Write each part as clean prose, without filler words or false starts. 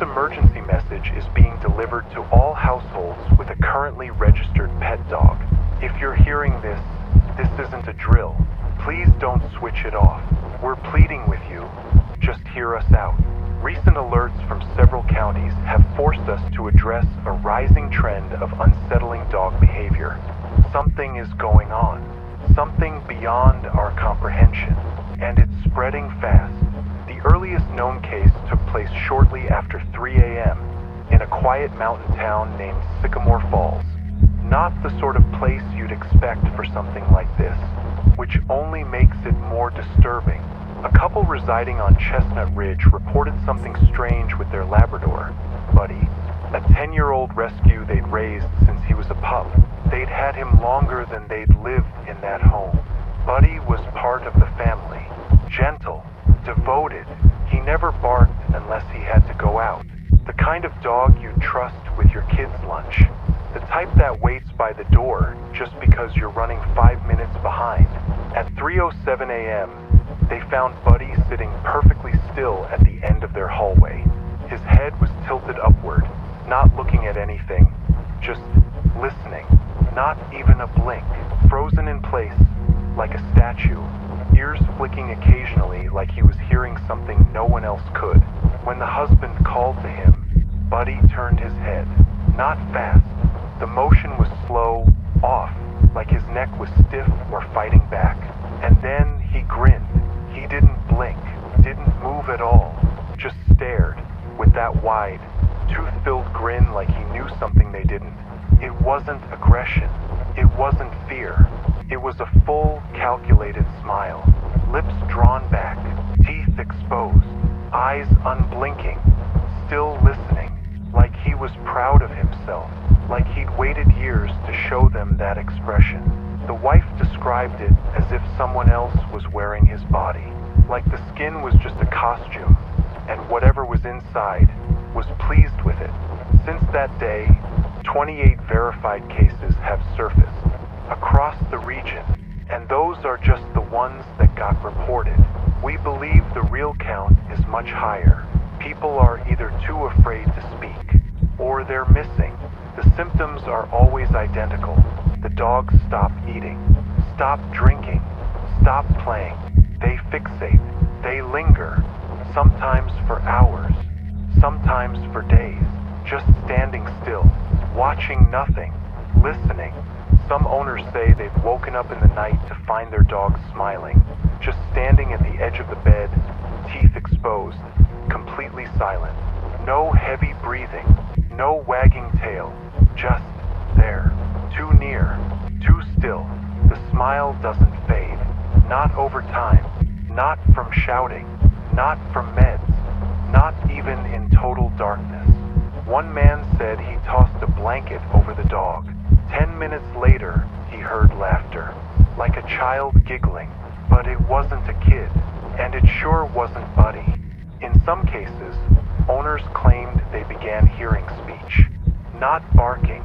emergency message is being delivered to all households with a currently registered pet dog. If you're hearing this, this isn't a drill. Please don't switch it off. We're pleading with you. Just hear us out. Recent alerts from several counties have forced us to address a rising trend of unsettling dog behavior. Something is going on. Something beyond our comprehension. And it's spreading fast. The earliest known case took place shortly after 3 a.m. in a quiet mountain town named Sycamore Falls. Not the sort of place you'd expect for something like this, which only makes it more disturbing. A couple residing on Chestnut Ridge reported something strange with their Labrador, Buddy, a 10-year-old rescue they'd raised since he was a pup. They'd had him longer than they'd lived in that home. Buddy was part of the family, gentle, devoted. He never barked unless he had to go out. The kind of dog you'd trust with your kid's lunch. The type that waits by the door just because you're running 5 minutes behind. At 3:07 a.m., they found Buddy sitting perfectly still at the end of their hallway. His head was tilted upward, not looking at anything, just listening. Not even a blink, frozen in place, like a statue, ears flicking occasionally like he was hearing something no one else could. When the husband called to him, Buddy turned his head. Not fast. The motion was slow, off, like his neck was stiff or fighting back. And then he grinned. He didn't blink, didn't move at all, just stared, with that wide, tooth-filled grin like he knew something they didn't. It wasn't aggression. It wasn't fear. It was a full, calculated smile. Lips drawn back, teeth exposed, eyes unblinking, still listening, like he was proud of himself, like he'd waited years to show them that expression. The wife described it as if someone else was wearing his body, like the skin was just a costume, and whatever was inside was pleased with it. Since that day, 28 verified cases have surfaced across the region, and those are just the ones that got reported. We believe the real count is much higher. People are either too afraid to speak, or they're missing. The symptoms are always identical. The dogs stop eating, stop drinking, stop playing. They fixate, they linger, sometimes for hours, sometimes for days, just standing still, watching nothing, listening. Some owners say they've woken up in the night to find their dog smiling, just standing at the edge of the bed, teeth exposed, completely silent. No heavy breathing, no wagging tail, just there, too near, too still. The smile doesn't fade, not over time, not from shouting, not from meds, not even in total darkness. One man said he tossed a blanket over the dog. 10 minutes later, he heard laughter, like a child giggling, but it wasn't a kid, and it sure wasn't Buddy. In some cases, owners claimed they began hearing speech. Not barking,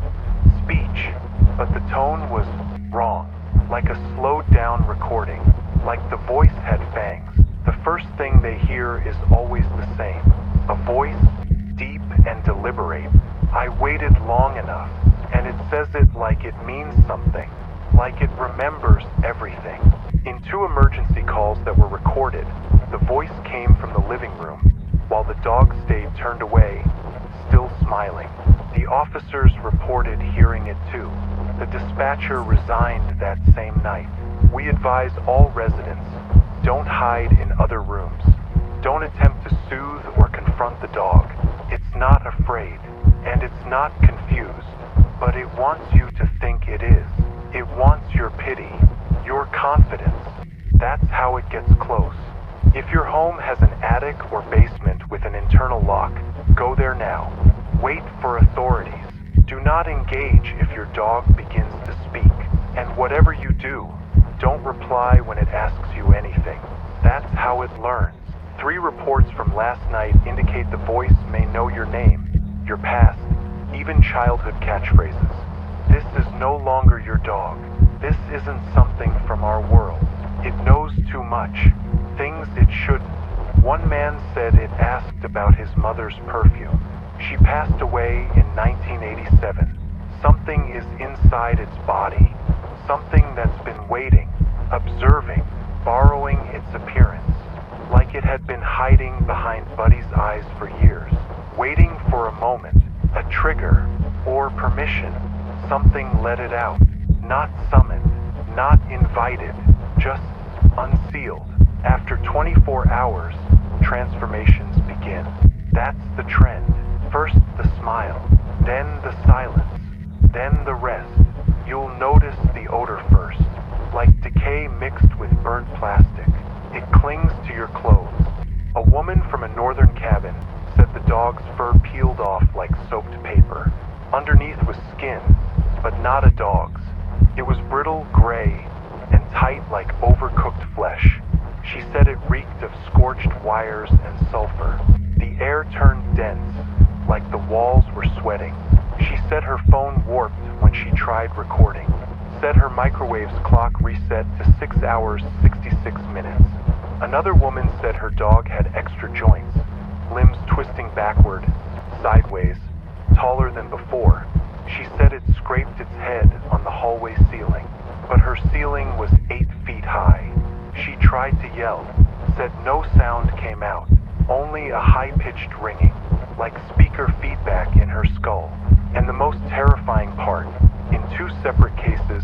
speech, but the tone was wrong, like a slowed-down recording, like the voice had fangs. The first thing they hear is always the same, a voice, deep and deliberate. I waited long enough, and it says it like it means something, like it remembers everything. In 2 emergency calls that were recorded, the voice came from the living room, while the dog stayed turned away, still smiling. The officers reported hearing it too. The dispatcher resigned that same night. We advise all residents, don't hide in other rooms. Don't attempt to soothe or confront the dog. It's not afraid, and it's not confused, but it wants you to think it is. It wants your pity, your confidence. That's how it gets close. If your home has an attic or basement with an internal lock, go there now. Wait for authorities. Do not engage if your dog begins to speak. And whatever you do, don't reply when it asks you anything. That's how it learns. 3 reports from last night indicate the voice may know your name, your past, even childhood catchphrases. This is no longer your dog. This isn't something from our world. It knows too much. Things it shouldn't. One man said it asked about his mother's perfume. She passed away in 1987. Something is inside its body. Something that's been waiting, observing, borrowing its appearance. Like it had been hiding behind Buddy's eyes for years, waiting for a moment, a trigger, or permission. Something let it out. Not summoned, not invited, just unsealed. After 24 hours, transformations begin. That's the trend. First the smile, then the silence, then the rest. You'll notice the odor first, like decay mixed with burnt plastic. It clings to your clothes. A woman from a northern cabin said the dog's fur peeled off like soaked paper. Underneath was skin, but not a dog's. It was brittle, gray, and tight like overcooked flesh. She said it reeked of scorched wires and sulfur. The air turned dense, like the walls were sweating. She said her phone warped when she tried recording. Said her microwave's clock reset to 6 hours, 66 minutes. Another woman said her dog had extra joints, limbs twisting backward, sideways, taller than before. She said it scraped its head on the hallway ceiling, but her ceiling was 8 feet high. She tried to yell, said no sound came out, only a high-pitched ringing, like speaker feedback in her skull. And the most terrifying part, in 2 separate cases,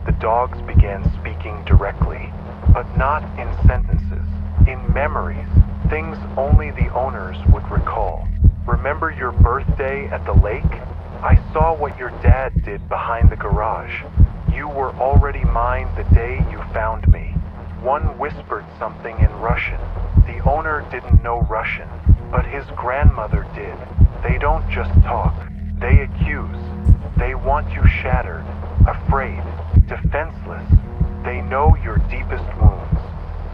the dogs began speaking directly, but not in sentences, in memories, things only the owners would recall. Remember your birthday at the lake? I saw what your dad did behind the garage. You were already mine the day you found me. One whispered something in Russian. The owner didn't know Russian, but his grandmother did. They don't just talk, they accuse. They want you shattered, afraid, defenseless. They know your deepest wounds,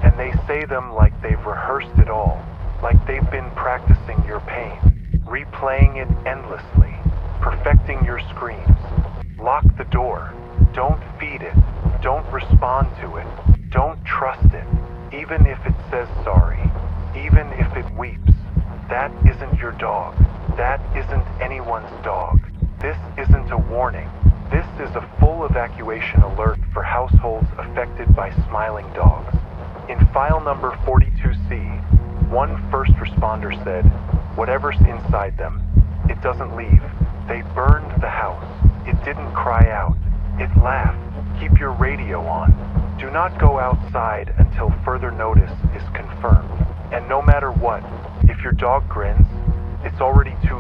and they say them like they've rehearsed it all, like they've been practicing your pain, replaying it endlessly, perfecting your screams. Lock the door. Don't feed it. Don't respond to it. Don't trust it, even if it says sorry, even if it weeps. That isn't your dog. That isn't anyone's dog. This isn't a warning. This is a full evacuation alert for households affected by smiling dogs. In file number 42C, one first responder said, whatever's inside them, it doesn't leave. They burned the house. It didn't cry out. It laughed. Keep your radio on. Do not go outside until further notice is confirmed. And no matter what, if your dog grins, it's already too